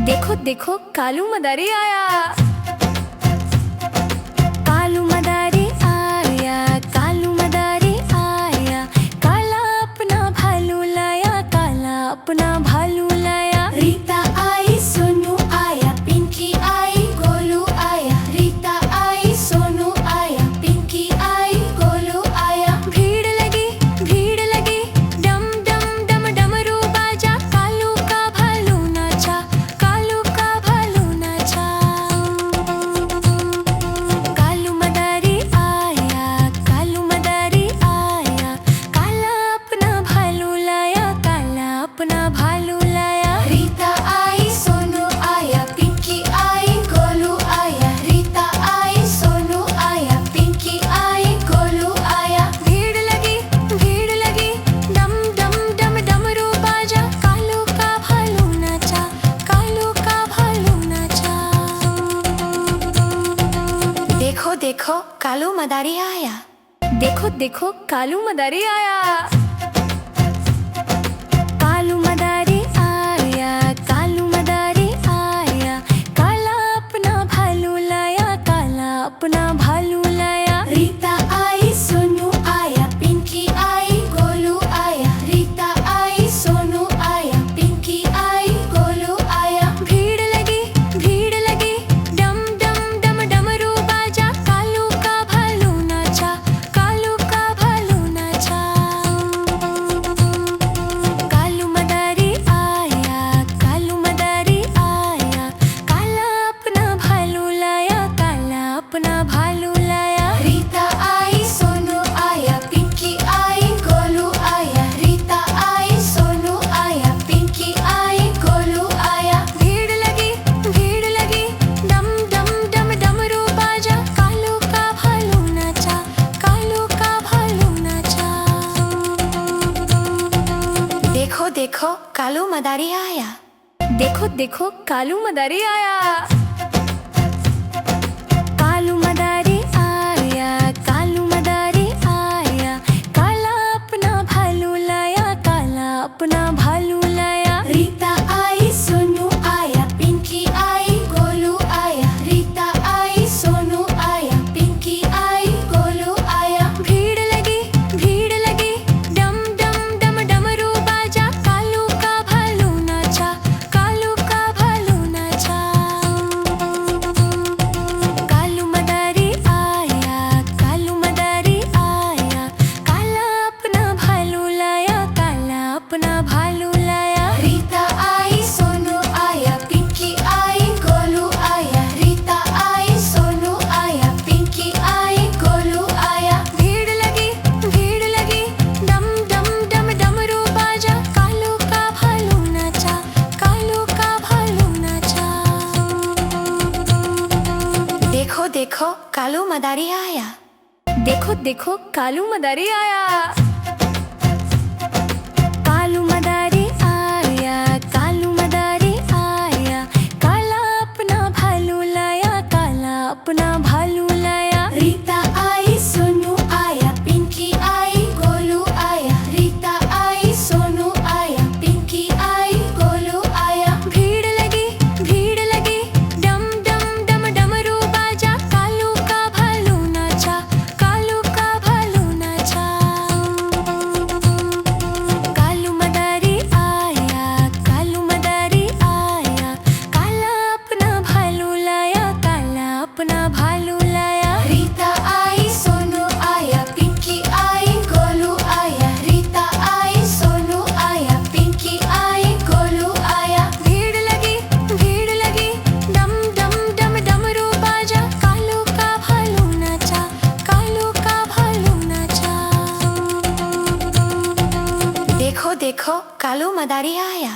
देखो देखो कालू मदारी आया। कालू मदारी आया, कालू मदारी आया। काला अपना भालू लाया, काला अपना भालू लाया। रीता आई, सोनू आया, पिंकी आई, गोलू आया। रीता आई, सोनू आया, पिंकी आई, गोलू आया। भीड़ लगी डम डम डम डमरू बाजा। कालू का भालू नाचा, कालू का भालू नाचा। कालू मदारी आया, कालू मदारी आया। काला अपना भालू लाया, काला अपना भालू लाया। रीता आई, सोनू आया, पिंकी आई, गोलू आया। रीता आई, सोनू आया, पिंकी आई, गोलू आया। भीड़ लगी डम डम डम डमरू बाजा। कालू का भालू नाचा, कालू का भालू नाचा। देखो देखो कालू मदारी आया। देखो देखो कालू मदारी आया। कालू मदारी आया, कालू मदारी आया। काला अपना भालू लाया, काला अपना भालू लाया। रीता आई, सोनू आया, पिंकी आई, गोलू आया। रीता आई, सोनू आया, पिंकी आई, गोलू आया। भीड़ लगी डम डम डम डमरू बाजा। कालू का भालू नाचा, कालू का भालू नाचा। कालू मदारी आया, कालू मदारी आया। काला अपना भालू लाया, काला अपना भालू लाया। रीता आई, सोनू आया, पिंकी आई, गोलू आया। रीता आई, सोनू आया, पिंकी आई, गोलू आया। भीड़ लगी डम डम डम डमरू बाजा। कालू का भालू नाचा, कालू का भालू नाचा। देखो देखो कालू मदारी आया। देखो देखो कालू मदारी आया। कालू मदारी आया, कालू मदारी आया। काला अपना भालू लाया, काला अपना भालू लाया। रीता आई, सोनू आया, पिंकी आई, गोलू आया। रीता आई, सोनू आया, पिंकी आई, गोलू आया। भीड़ लगी डम डम डम डमरू बाजा। कालू का भालू नाचा, कालू का भालू नाचा। कालू मदारी आया, कालू मदारी आया। काला अपना भालू लाया, काला अपना भालू लाया। रीता आई, सोनू आया, पिंकी आई, गोलू आया। रीता आई, सोनू आया, पिंकी आई, गोलू आया। भीड़ लगी डम डम डम डमरू बाजा। कालू का भालू नाचा, कालू का भालू नाचा। देखो देखो कालू मदारी आया। देखो देखो कालू मदारी आया। कालू मदारी आया, कालू मदारी आया। काला अपना भालू लाया, काला अपना भालू लाया। रीता आई, सोनू आया, पिंकी आई, गोलू आया। रीता आई, सोनू आया, पिंकी आई, गोलू आया। भीड़ लगी डम डम डम डमरू बाजा। कालू का भालू नाचा, कालू का भालू नाचा। कालू मदारी आया, कालू मदारी आया। काला अपना भालू लाया, काला अपना भालू लाया। रीता आई, सोनू आया, पिंकी आई, गोलू आया। रीता आई, सोनू आया, पिंकी आई, गोलू आया। भीड़ लगी डम डम डम डमरू बाजा। कालू का भालू नाचा, कालू का भालू नाचा। देखो देखो कालू मदारी आया।